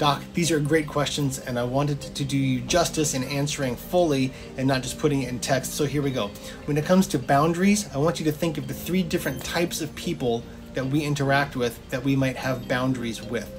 Doc, these are great questions, and I wanted to do you justice in answering fully and not just putting it in text. So here we go. When it comes to boundaries, I want you to think of the 3 different types of people that we interact with that we might have boundaries with.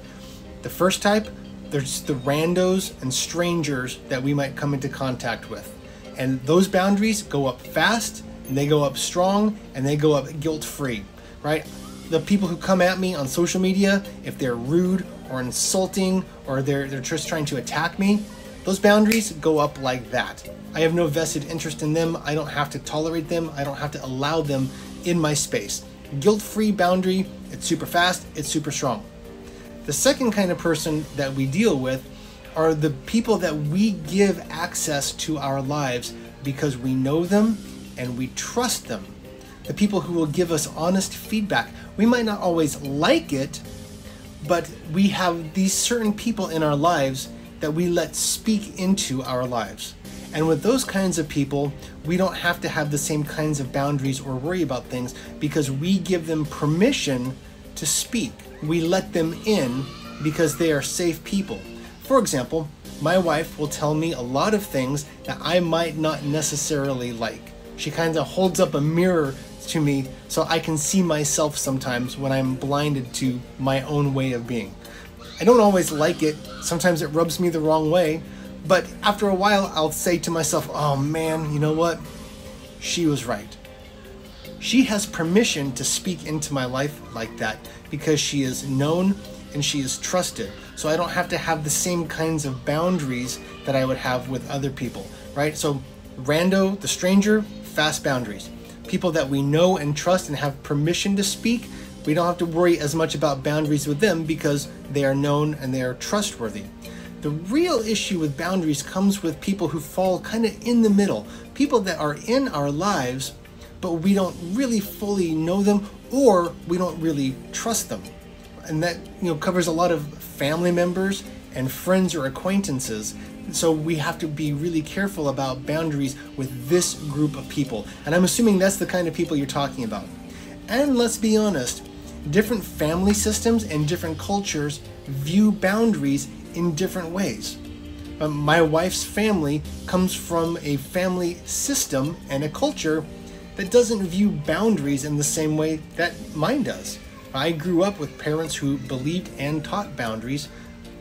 The first type, there's the randos and strangers that we might come into contact with. And those boundaries go up fast, and they go up strong, and they go up guilt-free, right? The people who come at me on social media, if they're rude or insulting or they're just trying to attack me, those boundaries go up like that. I have no vested interest in them. I don't have to tolerate them. I don't have to allow them in my space. Guilt-free boundary, it's super fast, it's super strong. The second kind of person that we deal with are the people that we give access to our lives because we know them and we trust them. The people who will give us honest feedback. We might not always like it, but we have these certain people in our lives that we let speak into our lives. And with those kinds of people, we don't have to have the same kinds of boundaries or worry about things because we give them permission to speak. We let them in because they are safe people. For example, my wife will tell me a lot of things that I might not necessarily like. She kind of holds up a mirror to me so I can see myself sometimes when I'm blinded to my own way of being. I don't always like it. Sometimes it rubs me the wrong way, but after a while I'll say to myself, oh man, you know what? She was right. She has permission to speak into my life like that because she is known and she is trusted. So I don't have to have the same kinds of boundaries that I would have with other people, right? So rando, the stranger, fast boundaries. People that we know and trust and have permission to speak, we don't have to worry as much about boundaries with them because they are known and they are trustworthy. The real issue with boundaries comes with people who fall kind of in the middle. People that are in our lives, but we don't really fully know them or we don't really trust them. And that, covers a lot of family members and friends or acquaintances. So we have to be really careful about boundaries with this group of people. And I'm assuming that's the kind of people you're talking about. And let's be honest, different family systems and different cultures view boundaries in different ways. My wife's family comes from a family system and a culture that doesn't view boundaries in the same way that mine does. I grew up with parents who believed and taught boundaries.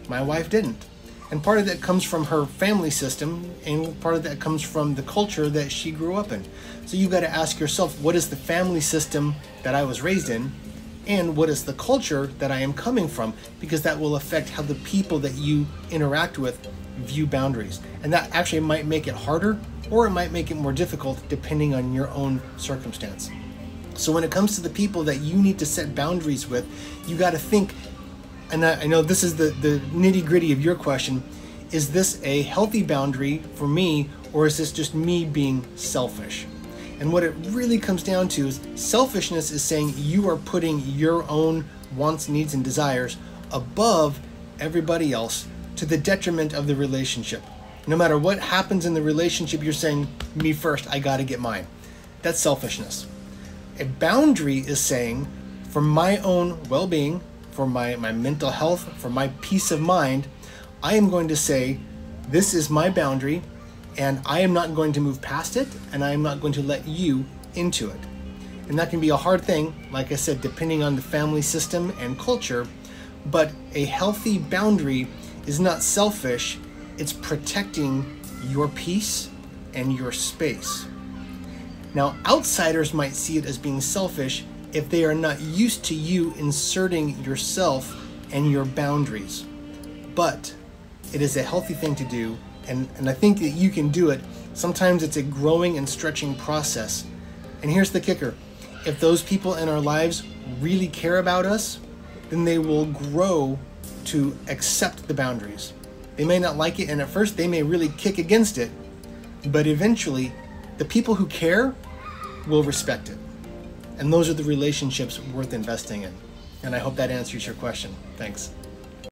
My wife didn't. And part of that comes from her family system, and part of that comes from the culture that she grew up in. So you've got to ask yourself, what is the family system that I was raised in? And what is the culture that I am coming from? Because that will affect how the people that you interact with view boundaries. And that actually might make it harder, or it might make it more difficult depending on your own circumstance. So when it comes to the people that you need to set boundaries with, you got to think, and I know this is the nitty-gritty of your question, is this a healthy boundary for me, or is this just me being selfish? And what it really comes down to is selfishness is saying you are putting your own wants, needs, and desires above everybody else to the detriment of the relationship. No matter what happens in the relationship, you're saying, me first, I gotta get mine. That's selfishness. A boundary is saying, for my own well-being, for my mental health, for my peace of mind, I am going to say, this is my boundary, and I am not going to move past it, and I am not going to let you into it. And that can be a hard thing, like I said, depending on the family system and culture, but a healthy boundary is not selfish, it's protecting your peace and your space. Now, outsiders might see it as being selfish if they are not used to you inserting yourself and your boundaries. But it is a healthy thing to do, and I think that you can do it. Sometimes it's a growing and stretching process. And here's the kicker. If those people in our lives really care about us, then they will grow to accept the boundaries. They may not like it, and at first they may really kick against it, but eventually the people who care will respect it. And those are the relationships worth investing in. And I hope that answers your question. Thanks.